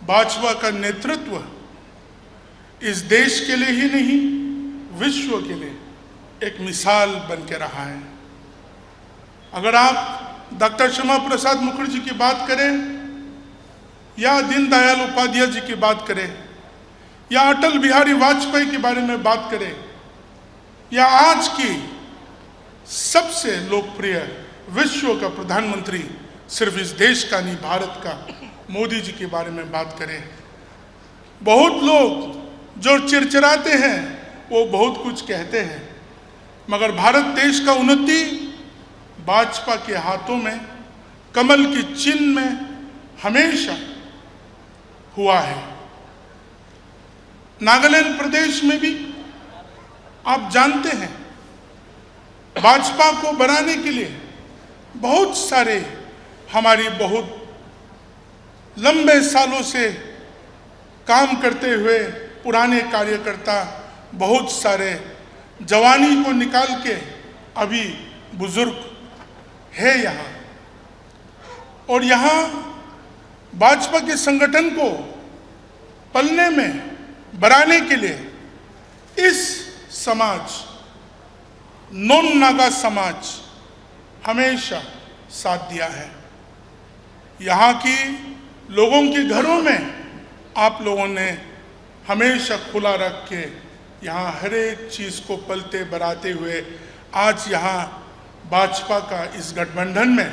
भाजपा का नेतृत्व इस देश के लिए ही नहीं, विश्व के लिए एक मिसाल बन के रहा है। अगर आप डॉक्टर श्यामा प्रसाद मुखर्जी की बात करें, या दीनदयाल उपाध्याय जी की बात करें, या अटल बिहारी वाजपेयी के बारे में बात करें, या आज की सबसे लोकप्रिय विश्व का प्रधानमंत्री सिर्फ इस देश का नहीं, भारत का, मोदी जी के बारे में बात करें, बहुत लोग जो चिरचिराते हैं वो बहुत कुछ कहते हैं, मगर भारत देश का उन्नति भाजपा के हाथों में, कमल की चिन्ह में हमेशा हुआ है। नागालैंड प्रदेश में भी आप जानते हैं, भाजपा को बनाने के लिए बहुत सारे हमारी बहुत लंबे सालों से काम करते हुए पुराने कार्यकर्ता, बहुत सारे जवानी को निकाल के अभी बुजुर्ग है यहाँ, और यहाँ भाजपा के संगठन को पलने में बढ़ाने के लिए इस समाज, नॉन नागा समाज हमेशा साथ दिया है। यहाँ की लोगों के घरों में आप लोगों ने हमेशा खुला रख के यहाँ हर एक चीज़ को पलते बढ़ाते हुए आज यहाँ भाजपा का इस गठबंधन में,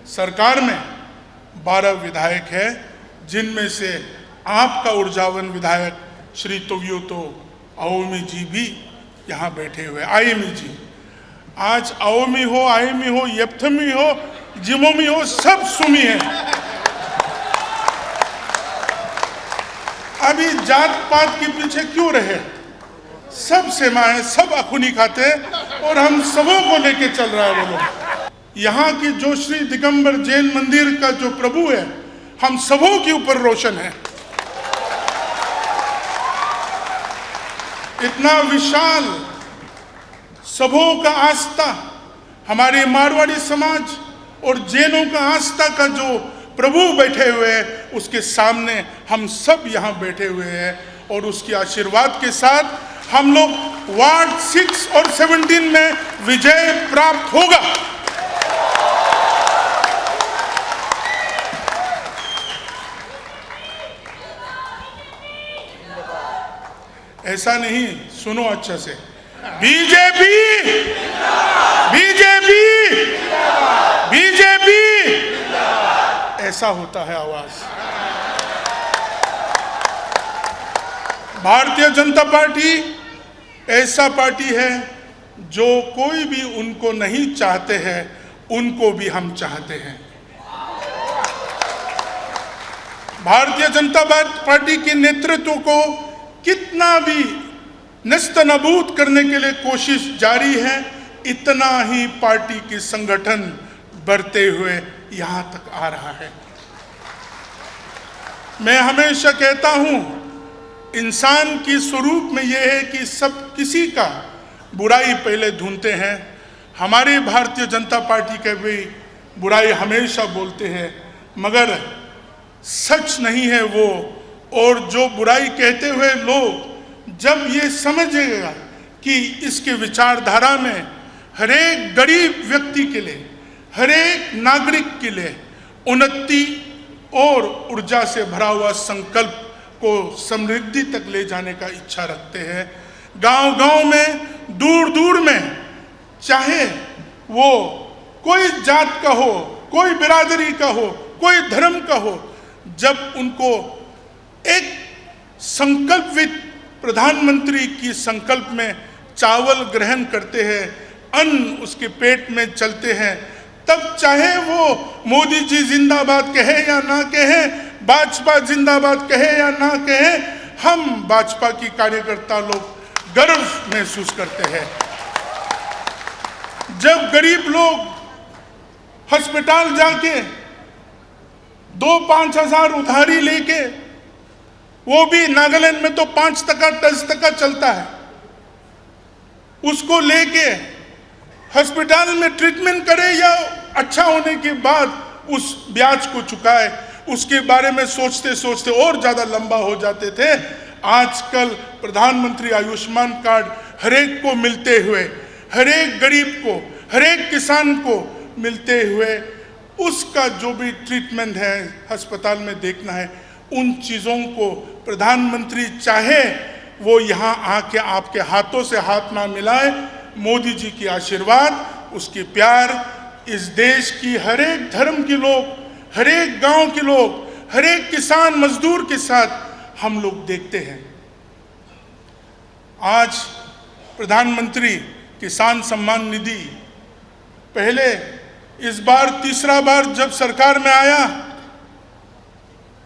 सरकार में 12 विधायक है, जिनमें से आपका ऊर्जावान विधायक श्री तोवियोतो अवोमी जी भी यहाँ बैठे हुए। आयेमी जी, आज अवोमी हो, आयेमी हो, येप्थमी हो, जिमोमी हो, सब सुमी है। अभी जात पात के पीछे क्यों रहे? सब सेमा है, सब अखुनी खाते हैं, और हम सबों को लेके चल रहा है वो लोग। यहाँ की जो श्री दिगंबर जैन मंदिर का जो प्रभु है, हम सबों के ऊपर रोशन है। इतना विशाल सबों का आस्था, हमारे मारवाड़ी समाज और जैनों का आस्था का जो प्रभु बैठे हुए हैं, उसके सामने हम सब यहाँ बैठे हुए हैं, और उसके आशीर्वाद के साथ हम लोग वार्ड 6 और 17 में विजय प्राप्त होगा। ऐसा नहीं, सुनो अच्छा से, बीजेपी बीजेपी बीजेपी, ऐसा होता है आवाज। भारतीय जनता पार्टी ऐसा पार्टी है जो कोई भी उनको नहीं चाहते हैं, उनको भी हम चाहते हैं। भारतीय जनता पार्टी के नेतृत्व को कितना भी नस्तनाबूद करने के लिए कोशिश जारी है, इतना ही पार्टी की संगठन बढ़ते हुए यहाँ तक आ रहा है। मैं हमेशा कहता हूँ, इंसान की स्वरूप में यह है कि सब किसी का बुराई पहले ढूंढते हैं। हमारी भारतीय जनता पार्टी के भी बुराई हमेशा बोलते हैं, मगर सच नहीं है वो। और जो बुराई कहते हुए लोग जब ये समझेगा कि इसके विचारधारा में हर एक गरीब व्यक्ति के लिए, हर एक नागरिक के लिए उन्नति और ऊर्जा से भरा हुआ संकल्प को समृद्धि तक ले जाने का इच्छा रखते हैं, गांव-गांव में, दूर दूर में, चाहे वो कोई जात का हो, कोई बिरादरी का हो, कोई धर्म का हो, जब उनको एक संकल्पित प्रधानमंत्री की संकल्प में चावल ग्रहण करते हैं, अन्न उसके पेट में चलते हैं, तब चाहे वो मोदी जी जिंदाबाद कहे या ना कहे, भाजपा जिंदाबाद कहे या ना कहे, हम भाजपा की कार्यकर्ता लोग गर्व महसूस करते हैं। जब गरीब लोग अस्पताल जाके 2-5 हजार उधारी लेके, वो भी नागालैंड में तो 5% चलता है, उसको लेके अस्पताल में ट्रीटमेंट करे या अच्छा होने के बाद उस ब्याज को चुकाए, उसके बारे में सोचते सोचते और ज़्यादा लंबा हो जाते थे। आजकल प्रधानमंत्री आयुष्मान कार्ड हर एक को मिलते हुए, हर एक गरीब को, हर एक किसान को मिलते हुए उसका जो भी ट्रीटमेंट है अस्पताल में देखना है, उन चीज़ों को प्रधानमंत्री चाहे वो यहाँ आके आपके हाथों से हाथ ना मिलाए, मोदी जी की आशीर्वाद, उसकी प्यार इस देश की हर एक धर्म के लोग, हर एक गांव के लोग, हर एक किसान मजदूर के साथ हम लोग देखते हैं। आज प्रधानमंत्री किसान सम्मान निधि पहले इस बार तीसरा बार जब सरकार में आया,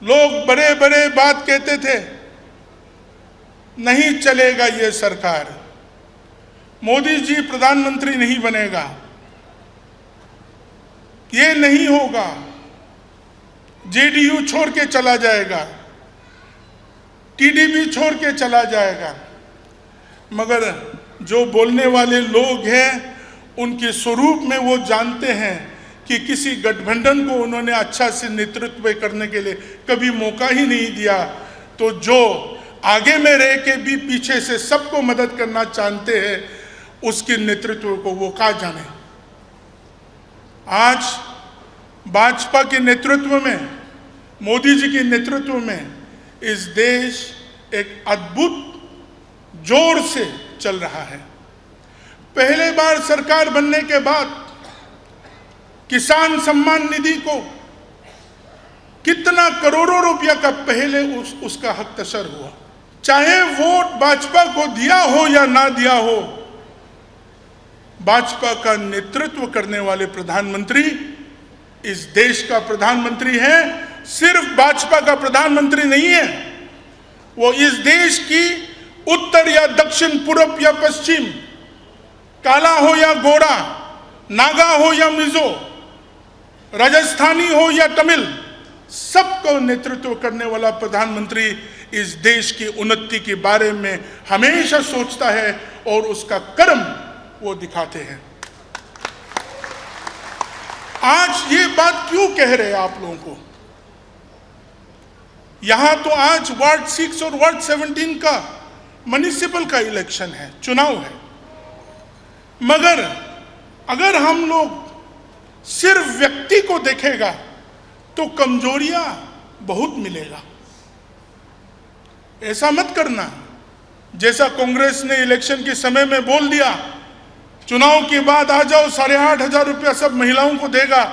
लोग बड़े बड़े बात कहते थे, नहीं चलेगा ये सरकार, मोदी जी प्रधानमंत्री नहीं बनेगा, ये नहीं होगा, जेडीयू छोड़ के चला जाएगा, टीडीपी छोड़ के चला जाएगा। मगर जो बोलने वाले लोग हैं उनके स्वरूप में वो जानते हैं कि किसी गठबंधन को उन्होंने अच्छा से नेतृत्व करने के लिए कभी मौका ही नहीं दिया, तो जो आगे में रह के भी पीछे से सबको मदद करना चाहते हैं उसके नेतृत्व को वो क्या जाने। आज भाजपा के नेतृत्व में, मोदी जी के नेतृत्व में इस देश एक अद्भुत जोर से चल रहा है। पहले बार सरकार बनने के बाद किसान सम्मान निधि को कितना करोड़ों रुपया का पहले उसका हकतसर हुआ। चाहे वोट भाजपा को दिया हो या ना दिया हो, भाजपा का नेतृत्व करने वाले प्रधानमंत्री इस देश का प्रधानमंत्री है। सिर्फ भाजपा का प्रधानमंत्री नहीं है, वो इस देश की उत्तर या दक्षिण, पूर्व या पश्चिम, काला हो या गोरा, नागा हो या मिजो, राजस्थानी हो या तमिल, सबको नेतृत्व करने वाला प्रधानमंत्री इस देश की उन्नति के बारे में हमेशा सोचता है और उसका कर्म वो दिखाते हैं। आज ये बात क्यों कह रहे हैं आप लोगों को? यहां तो आज वार्ड 6 और वार्ड 17 का म्युनिसिपल का इलेक्शन है, चुनाव है, मगर अगर हम लोग सिर्फ व्यक्ति को देखेगा तो कमजोरियां बहुत मिलेगा। ऐसा मत करना जैसा कांग्रेस ने इलेक्शन के समय में बोल दिया, चुनाव के बाद आ जाओ, 8,500 रुपया सब महिलाओं को देगा।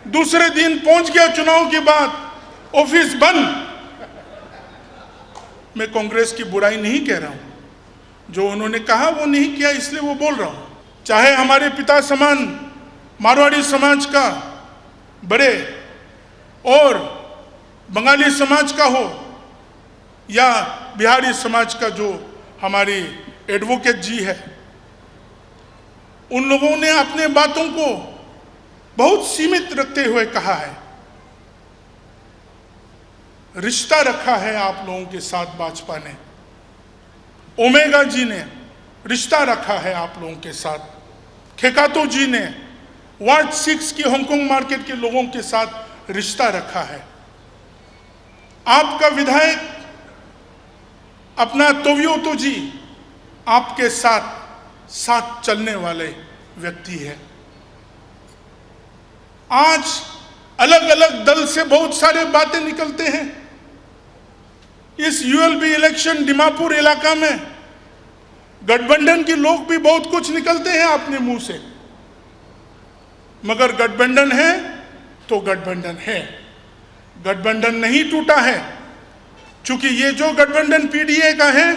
दूसरे दिन पहुंच गया चुनाव के बाद, ऑफिस बंद। मैं कांग्रेस की बुराई नहीं कह रहा हूं, जो उन्होंने कहा वो नहीं किया इसलिए वो बोल रहा हूं। चाहे हमारे पिता समान मारवाड़ी समाज का बड़े और बंगाली समाज का हो या बिहारी समाज का जो हमारी एडवोकेट जी है, उन लोगों ने अपने बातों को बहुत सीमित रखते हुए कहा है। रिश्ता रखा है आप लोगों के साथ भाजपा ने, ओमेगा जी ने रिश्ता रखा है आप लोगों के साथ, खेकातो जी ने वार्ड 6 की हांगकांग मार्केट के लोगों के साथ रिश्ता रखा है। आपका विधायक अपना तोवियोतो जी आपके साथ चलने वाले व्यक्ति है। आज अलग अलग दल से बहुत सारे बातें निकलते हैं। इस यूएलबी इलेक्शन दीमापुर इलाका में गठबंधन के लोग भी बहुत कुछ निकलते हैं अपने मुंह से, मगर गठबंधन है तो गठबंधन है, गठबंधन नहीं टूटा है। चूंकि ये जो गठबंधन पीडीए का है,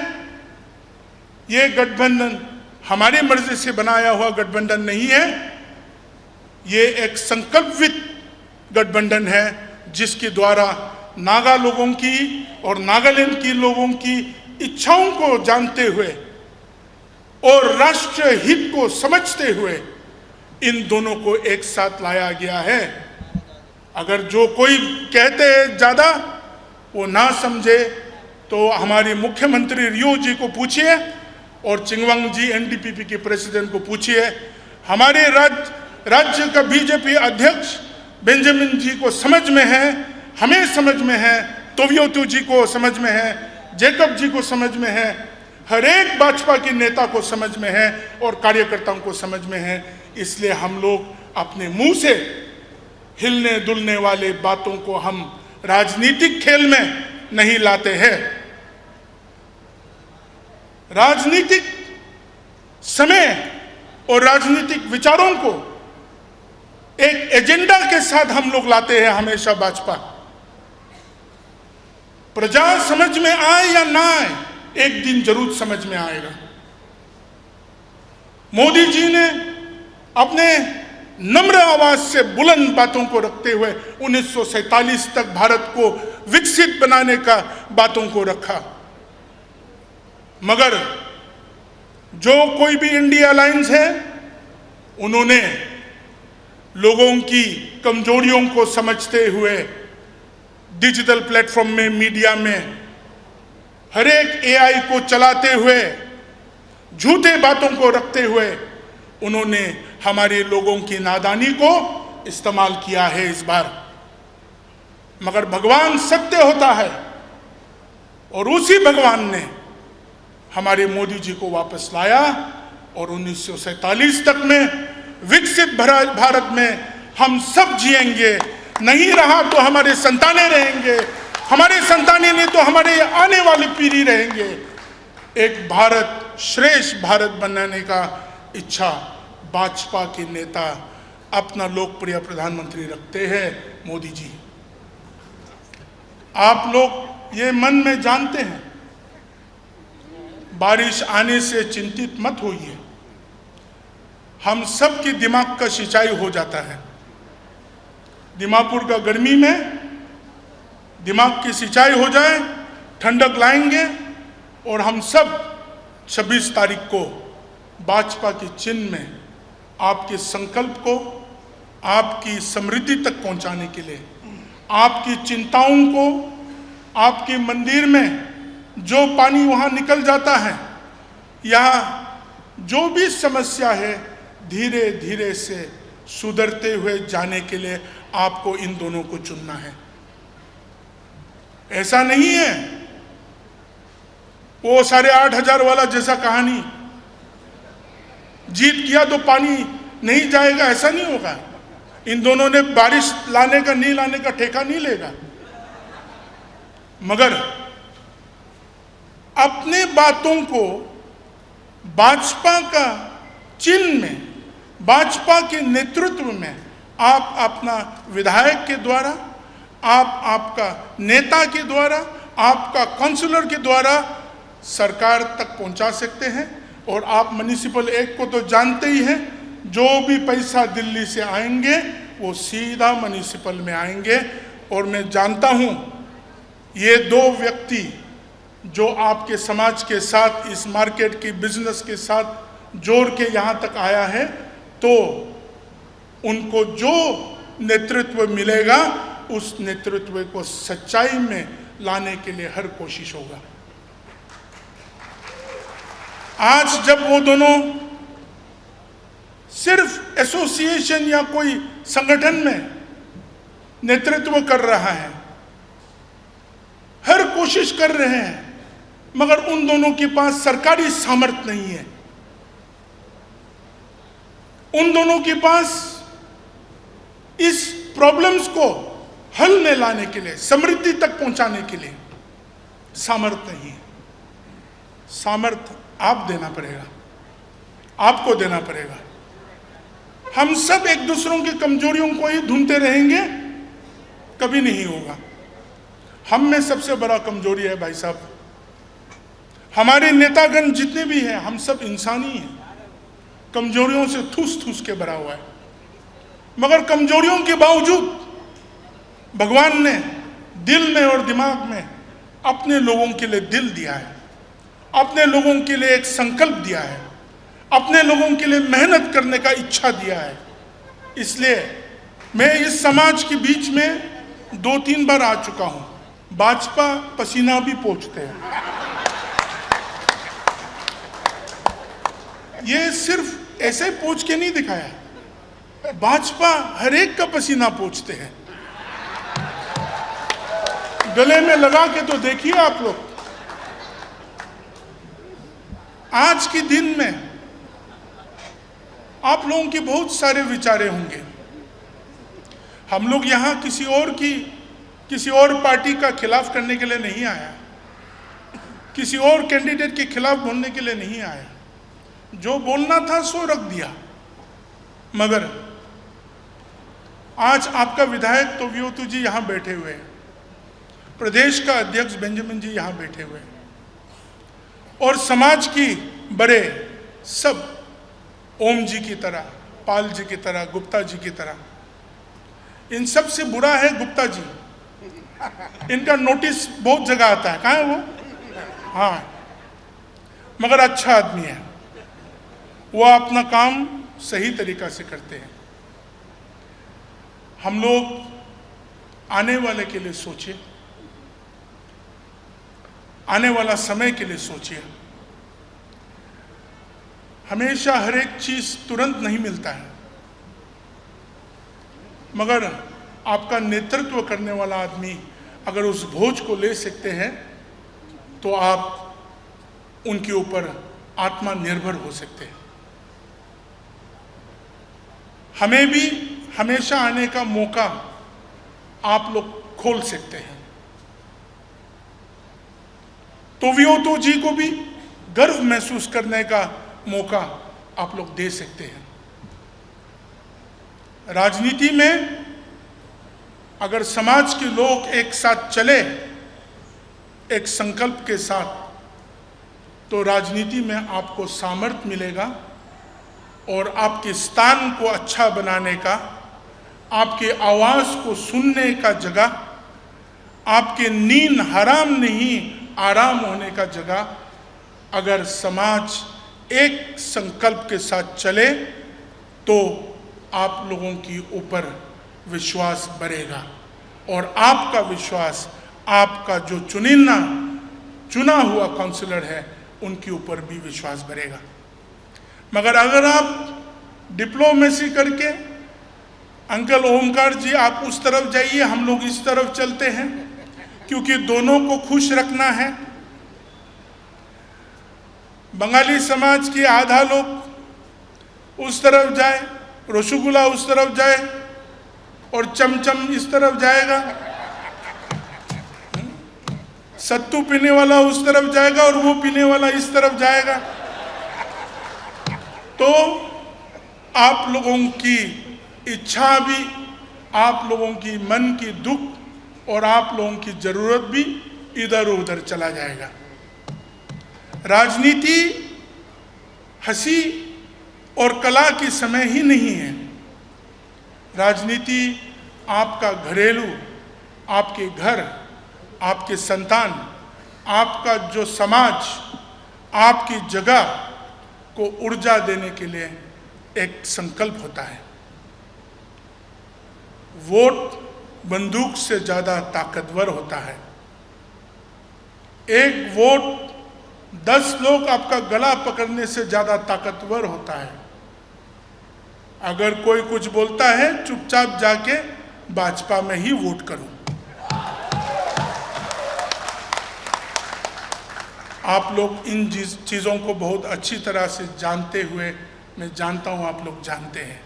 ये गठबंधन हमारी मर्जी से बनाया हुआ गठबंधन नहीं है, ये एक संकल्पित गठबंधन है जिसके द्वारा नागा लोगों की और नागालैंड के लोगों की इच्छाओं को जानते हुए और राष्ट्रीय हित को समझते हुए इन दोनों को एक साथ लाया गया है। अगर जो कोई कहते हैं ज्यादा वो ना समझे तो हमारे मुख्यमंत्री रियो जी को पूछिए और चिंगवांग जी एनडीपीपी के प्रेसिडेंट को पूछिए। हमारे राज्य का बीजेपी अध्यक्ष बेंजामिन जी को समझ में है हमें समझ में है, तोवियोतु जी को समझ में है, जैकब जी को समझ में है, हर एक भाजपा के नेता को समझ में है और कार्यकर्ताओं को समझ में है। इसलिए हम लोग अपने मुंह से हिलने डुलने वाले बातों को हम राजनीतिक खेल में नहीं लाते हैं। राजनीतिक समय और राजनीतिक विचारों को एक एजेंडा के साथ हम लोग लाते हैं हमेशा। भाजपा प्रजा समझ में आए या ना आए, एक दिन जरूर समझ में आएगा। मोदी जी ने अपने नम्र आवाज से बुलंद बातों को रखते हुए 1947 तक भारत को विकसित बनाने का बातों को रखा, मगर जो कोई भी इंडिया अलायंस है उन्होंने लोगों की कमजोरियों को समझते हुए डिजिटल प्लेटफॉर्म में, मीडिया में हर एक एआई को चलाते हुए, झूठे बातों को रखते हुए उन्होंने हमारे लोगों की नादानी को इस्तेमाल किया है इस बार। मगर भगवान सत्य होता है और उसी भगवान ने हमारे मोदी जी को वापस लाया और 1947 तक में विकसित भारत में हम सब जिएंगे। नहीं रहा तो हमारे संतानें रहेंगे, हमारे संतानें नहीं तो हमारे आने वाली पीढ़ी रहेंगे। एक भारत, श्रेष्ठ भारत बनाने का इच्छा भाजपा के नेता, अपना लोकप्रिय प्रधानमंत्री रखते हैं, मोदी जी। आप लोग ये मन में जानते हैं, बारिश आने से चिंतित मत होइए। हम सब की दिमाग का सिंचाई हो जाता है। दीमापुर का गर्मी में दिमाग की सिंचाई हो जाए, ठंडक लाएंगे और हम सब 26 तारीख को भाजपा के चिन्ह में आपके संकल्प को, आपकी समृद्धि तक पहुंचाने के लिए, आपकी चिंताओं को, आपके मंदिर में जो पानी वहां निकल जाता है, यहाँ जो भी समस्या है, धीरे धीरे से सुधरते हुए जाने के लिए आपको इन दोनों को चुनना है। ऐसा नहीं है वो 8,500 वाला जैसा कहानी, जीत किया तो पानी नहीं जाएगा, ऐसा नहीं होगा। इन दोनों ने बारिश लाने का नहीं लाने का ठेका नहीं लेगा, मगर अपने बातों को भाजपा का चिन्ह में, भाजपा के नेतृत्व में आप अपना विधायक के द्वारा, आप आपका नेता के द्वारा, आपका काउंसलर के द्वारा सरकार तक पहुंचा सकते हैं। और आप म्युनिसिपल एक्ट को तो जानते ही हैं, जो भी पैसा दिल्ली से आएंगे वो सीधा म्युनिसिपल में आएंगे। और मैं जानता हूं ये दो व्यक्ति जो आपके समाज के साथ, इस मार्केट की बिजनेस के साथ जोड़ के यहां तक आया है, तो उनको जो नेतृत्व मिलेगा उस नेतृत्व को सच्चाई में लाने के लिए हर कोशिश होगा। आज जब वो दोनों सिर्फ एसोसिएशन या कोई संगठन में नेतृत्व कर रहा है, हर कोशिश कर रहे हैं, मगर उन दोनों के पास सरकारी सामर्थ्य नहीं है। उन दोनों के पास इस प्रॉब्लम्स को हल में लाने के लिए, समृद्धि तक पहुंचाने के लिए सामर्थ्य नहीं है। सामर्थ्य आप देना पड़ेगा, आपको देना पड़ेगा। हम सब एक दूसरों की कमजोरियों को ही ढूंढते रहेंगे, कभी नहीं होगा। हम में सबसे बड़ा कमजोरी है भाई साहब, हमारे नेतागण जितने भी हैं, हम सब इंसानी हैं, कमजोरियों से ठूस ठूस के भरा हुआ है। मगर कमजोरियों के बावजूद भगवान ने दिल में और दिमाग में अपने लोगों के लिए दिल दिया है, अपने लोगों के लिए एक संकल्प दिया है, अपने लोगों के लिए मेहनत करने का इच्छा दिया है। इसलिए मैं इस समाज के बीच में 2-3 बार आ चुका हूं। भाजपा पसीना भी पोंछते हैं, ये सिर्फ ऐसे पोंछ के नहीं दिखाया, भाजपा हर एक का पसीना पोंछते हैं। गले में लगा के तो देखिए आप लोग। आज के दिन में आप लोगों के बहुत सारे विचारे होंगे। हम लोग यहाँ किसी और पार्टी का खिलाफ करने के लिए नहीं आया, किसी और कैंडिडेट के खिलाफ बोलने के लिए नहीं आया। जो बोलना था सो रख दिया। मगर आज आपका विधायक तोवियोतो जी यहाँ बैठे हुए हैं, प्रदेश का अध्यक्ष बेंजामिन जी यहाँ बैठे हुए हैं, और समाज की बड़े सब ओम जी की तरह, पाल जी की तरह, गुप्ता जी की तरह। इन सब से बुरा है गुप्ता जी। इनका नोटिस बहुत जगह आता है, कहाँ है वो? हाँ, मगर अच्छा आदमी है, वो अपना काम सही तरीका से करते हैं। हम लोग आने वाले के लिए सोचिए, आने वाला समय के लिए सोचिए। हमेशा हर एक चीज तुरंत नहीं मिलता है, मगर आपका नेतृत्व करने वाला आदमी अगर उस बोझ को ले सकते हैं तो आप उनके ऊपर आत्मनिर्भर हो सकते हैं। हमें भी हमेशा आने का मौका आप लोग खोल सकते हैं। तोवियोतो जी को भी गर्व महसूस करने का मौका आप लोग दे सकते हैं। राजनीति में अगर समाज के लोग एक साथ चले, एक संकल्प के साथ, तो राजनीति में आपको सामर्थ्य मिलेगा और आपके स्थान को अच्छा बनाने का, आपके आवाज को सुनने का जगह, आपके नींद हराम नहीं आराम होने का जगह, अगर समाज एक संकल्प के साथ चले तो आप लोगों की ऊपर विश्वास बढ़ेगा और आपका विश्वास, आपका जो चुना हुआ काउंसलर है उनके ऊपर भी विश्वास बढ़ेगा। मगर अगर आप डिप्लोमेसी करके, अंकल ओमकार जी आप उस तरफ जाइए, हम लोग इस तरफ चलते हैं, क्योंकि दोनों को खुश रखना है। बंगाली समाज के आधा लोग उस तरफ जाए, रसगुल्ला उस तरफ जाए और चमचम इस तरफ जाएगा, सत्तू पीने वाला उस तरफ जाएगा और वो पीने वाला इस तरफ जाएगा। तो आप लोगों की इच्छा भी, आप लोगों की मन की दुख और आप लोगों की जरूरत भी इधर उधर चला जाएगा। राजनीति हंसी और कला की समय ही नहीं है। राजनीति आपका घरेलू, आपके घर, आपके संतान, आपका जो समाज, आपकी जगह को ऊर्जा देने के लिए एक संकल्प होता है। वोट बंदूक से ज्यादा ताकतवर होता है। एक वोट 10 लोग आपका गला पकड़ने से ज्यादा ताकतवर होता है। अगर कोई कुछ बोलता है, चुपचाप जाके भाजपा में ही वोट करो। आप लोग इन चीज़ों को बहुत अच्छी तरह से जानते हुए, मैं जानता हूँ आप लोग जानते हैं।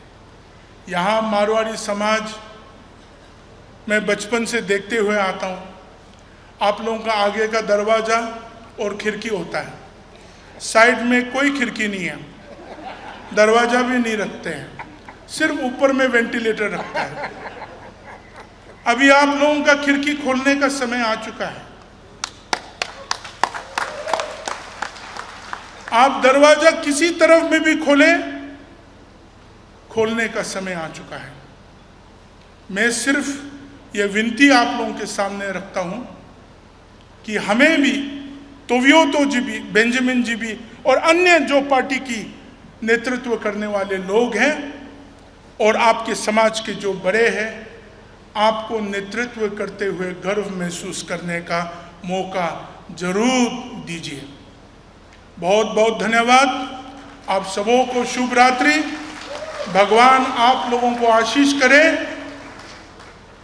यहाँ मारवाड़ी समाज मैं बचपन से देखते हुए आता हूँ। आप लोगों का आगे का दरवाज़ा और खिड़की होता है, साइड में कोई खिड़की नहीं है, दरवाज़ा भी नहीं रखते हैं, सिर्फ ऊपर में वेंटिलेटर रखता है। अभी आप लोगों का खिड़की खोलने का समय आ चुका है। आप दरवाजा किसी तरफ में भी खोलने का समय आ चुका है। मैं सिर्फ यह विनती आप लोगों के सामने रखता हूं कि हमें भी, तोवियोतो जी भी, बेंजामिन जी भी और अन्य जो पार्टी की नेतृत्व करने वाले लोग हैं और आपके समाज के जो बड़े हैं, आपको नेतृत्व करते हुए गर्व महसूस करने का मौका जरूर दीजिए। बहुत बहुत धन्यवाद। आप सबों को शुभ रात्रि। भगवान आप लोगों को आशीष करे,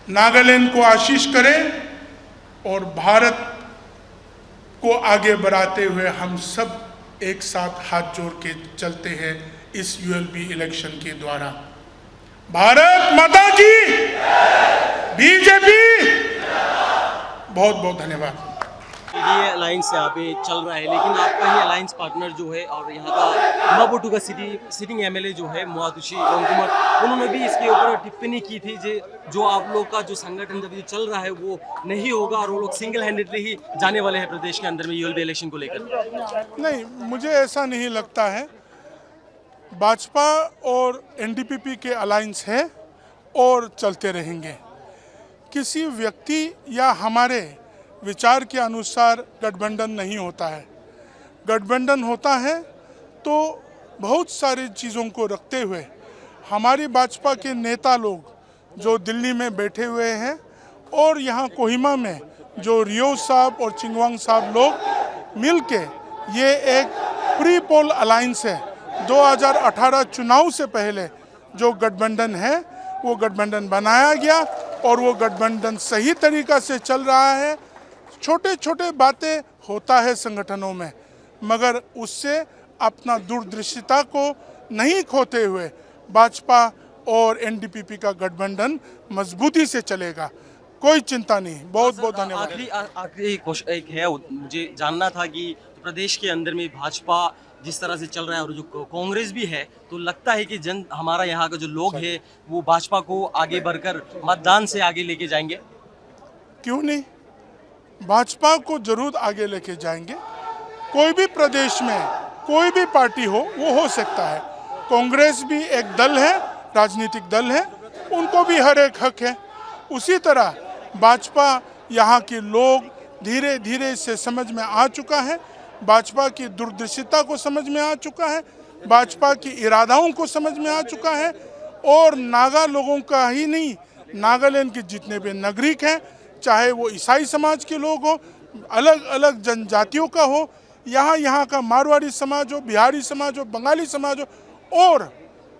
नागालैंड को आशीष करे और भारत को आगे बढ़ाते हुए हम सब एक साथ हाथ जोड़ के चलते हैं इस यूएलबी इलेक्शन के द्वारा। भारत माता की, बीजेपी, बहुत बहुत धन्यवाद। ये अलायंस यहाँ पे चल रहा है, लेकिन आपका ही अलायंस पार्टनर जो है और यहाँ का दिमापुर का सिटिंग एमएलए जो है मुआतुशी लोंगकुमार, उन्होंने भी इसके ऊपर टिप्पणी की थी जो आप लोग का जो संगठन जब ये चल रहा है वो नहीं होगा और वो लोग सिंगल हैंडेडली ही जाने वाले हैं प्रदेश के अंदर में यूएलबी इलेक्शन को लेकर। नहीं, मुझे ऐसा नहीं लगता है। भाजपा और एनडीपीपी के अलायंस है और चलते रहेंगे। किसी व्यक्ति या हमारे विचार के अनुसार गठबंधन नहीं होता है। गठबंधन होता है तो बहुत सारी चीज़ों को रखते हुए हमारी भाजपा के नेता लोग जो दिल्ली में बैठे हुए हैं और यहाँ कोहिमा में जो रियो साहब और चिंगवांग साहब लोग मिलके ये एक प्री पोल अलायंस है। 2018 चुनाव से पहले जो गठबंधन है वो गठबंधन बनाया गया और वो गठबंधन सही तरीका से चल रहा है। छोटे छोटे बातें होता है संगठनों में, मगर उससे अपना दूरदर्शिता को नहीं खोते हुए भाजपा और एनडीपीपी का गठबंधन मजबूती से चलेगा। कोई चिंता नहीं। बहुत बहुत धन्यवाद। आखिरी क्वेश्चन एक है, मुझे जानना था कि प्रदेश के अंदर में भाजपा जिस तरह से चल रहा है और जो कांग्रेस भी है, तो लगता है कि हमारा यहाँ का जो लोग है वो भाजपा को आगे बढ़कर मतदान से आगे लेके जाएंगे। क्यों नहीं, भाजपा को जरूर आगे लेके जाएंगे। कोई भी प्रदेश में कोई भी पार्टी हो वो हो सकता है। कांग्रेस भी एक दल है, राजनीतिक दल है, उनको भी हर एक हक है। उसी तरह भाजपा यहाँ के लोग धीरे धीरे से समझ में आ चुका है, भाजपा की दूरदर्शिता को समझ में आ चुका है, भाजपा की इरादाओं को समझ में आ चुका है। और नागा लोगों का ही नहीं, नागालैंड के जितने भी नागरिक हैं, चाहे वो ईसाई समाज के लोग हो, अलग अलग जनजातियों का हो, यहाँ का मारवाड़ी समाज हो, बिहारी समाज हो, बंगाली समाज हो और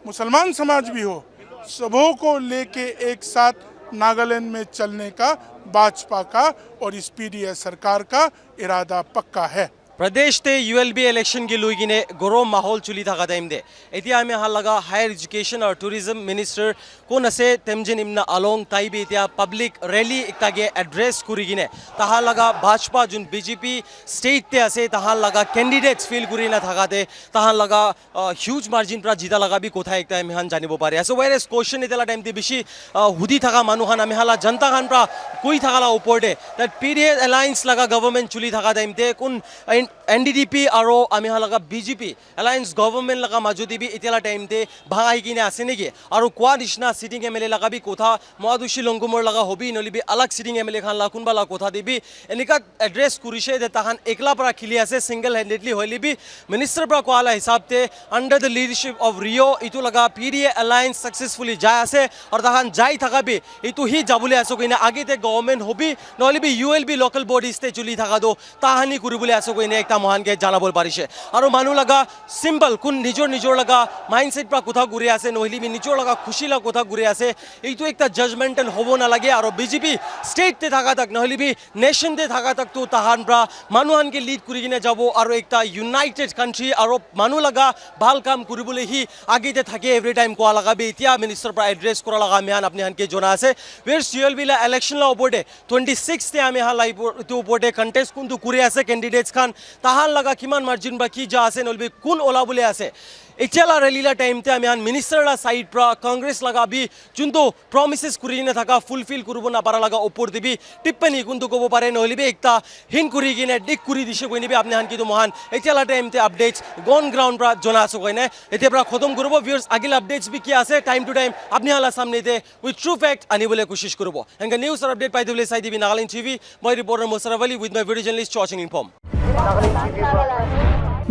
मुसलमान समाज भी हो, सबों को लेके एक साथ नागालैंड में चलने का भाजपा का और इस पीडीएस सरकार का इरादा पक्का है। प्रदेश ते यूएलबी इलेक्शन की लुगिने गरम माहौल चुली था टाइम दे इतिया में हाँ लगा हायर एजुकेशन और टूरिज्म मिनिस्टर को नसे तेमजिन इम्ना अलोंग ताई भी इतिया पब्लिक रैली इक्तागे एड्रेस कुरिगिने तहा लगा भाजपा जुन बीजेपी स्टेट ते असे तहा लगा कैंडिडेट्स फील कुरिना थागाते तहा लगा ह्यूज मार्जिन प्रा जीता लगा भी कोथा एक टाइम हान जाने बो पारे सो वायरस क्वेश्चन इतला टाइम ते बिशी हुदी थागा मानु हान आमे हाला जनता खान प्रा कोई थागाला ऊपर दे दैट पीडीएस अलायंस लगा गवर्नमेंट चुली थागा टाइम ते कुन एनडीडीपी और आमी लगा बीजेपी अलायंस गवर्नमेंट लगा मजूदी भी इतना टाइम ते भाई किने आसे नेगे और क्वा निशना सिटिंग एमएलए लगा भी कोथा मुआदुशी लोंगकुमर लगा होबी नली भी अलग सिटिंग एमएलए खान ला कुनबा ला कोथा दे भी एनिका एड्रेस कुरिशे दे ताहान एकला परा खिली आसे सिंगल हैंडेडली होली भी मिनिस्टर परा कोला हिसाब ते अंडर द लीडरशिप ऑफ रियो इतु लगा पीडीए अलायंस सक्सेसफुली जाय आसे और ताहान जाई थाका भी इतु ही जाबुले आसो कइने आगे ते गवर्नमेंट होबी नली भी यूएलबी लोकल बॉडीज ते चुली थाका दो ताहानी कुरिबुले आसो कइने एकता महान के जाना बोल पारिशे और मानु लगा सिंपल कुन निजोर निजोर लगा माइंडसेट प्रा कोथा गुरे आसे नहिली भी निजोर लगा खुशी ला कोथा गुरे आसे एतो एकता जजमेंटल होबो ना लगे और बीजेपी स्टेट ते थाका तक नहिली भी नेशन ते थाका तक तो ताहान प्रा मानुहान के लीड कुरिगिने जाबो और एकता यूनाइटेड कंट्री और मानु लगा बाल काम कुरिबुले ही आगे ते थाके एवरी टाइम को लगा भी इतिया मिनिस्टर प्रा एड्रेस करा लगा मेहान अपने हान के जोना आसे वेर सीएलबी ला इलेक्शन ला ओपोडे 26 ते आमे हा लाइव तो ओपोडे कंटेस्ट कुन तो कुरे आसे कैंडिडेट्स खान ताहान लगा किमान मार्जिन बाकी जा आसे नलबे कुन ओला बुले आसे इचला रैलीला टाइम ते आमे मिनिस्टर ला साइड प्रा कांग्रेस लगा भी जुंतो प्रॉमिसेस कुरिने थाका फुलफिल कुरबो ना पारा लगा ऊपर दिबी टिप्पणी कुंतु कोबो पारे नहलिबे एकता हिन कुरिगिने डिक कुरि दिशे कोइने बे आपने हान की तो महान इचला टाइम ते अपडेट्स गॉन ग्राउंड प्रा जोना सो कोइने एते प्रा खतम करबो व्यूअर्स आगिल अपडेट्स भी किया आसे टाइम टू टाइम आपने हाला सामने दे विथ ट्रू फैक्ट आनी बोले कोशिश करबो एंग न्यूज़ और अपडेट पाइदे बोले साइदी बि नागालैंड टीवी मै रिपोर्टर मोसरावली with my video journalist charging inform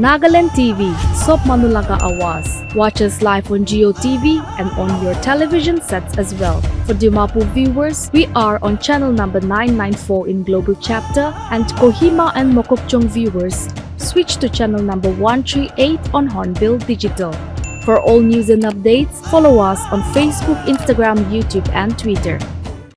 Nagaland TV, Sop Manulaga Awas. Watch us live on Geo TV and on your television sets as well. For Dimapur viewers, we are on channel number 994 in Global Chapter, and Kohima and Mokokchung viewers, switch to channel number 138 on Hornbill Digital. For all news and updates, follow us on Facebook, Instagram, YouTube and Twitter.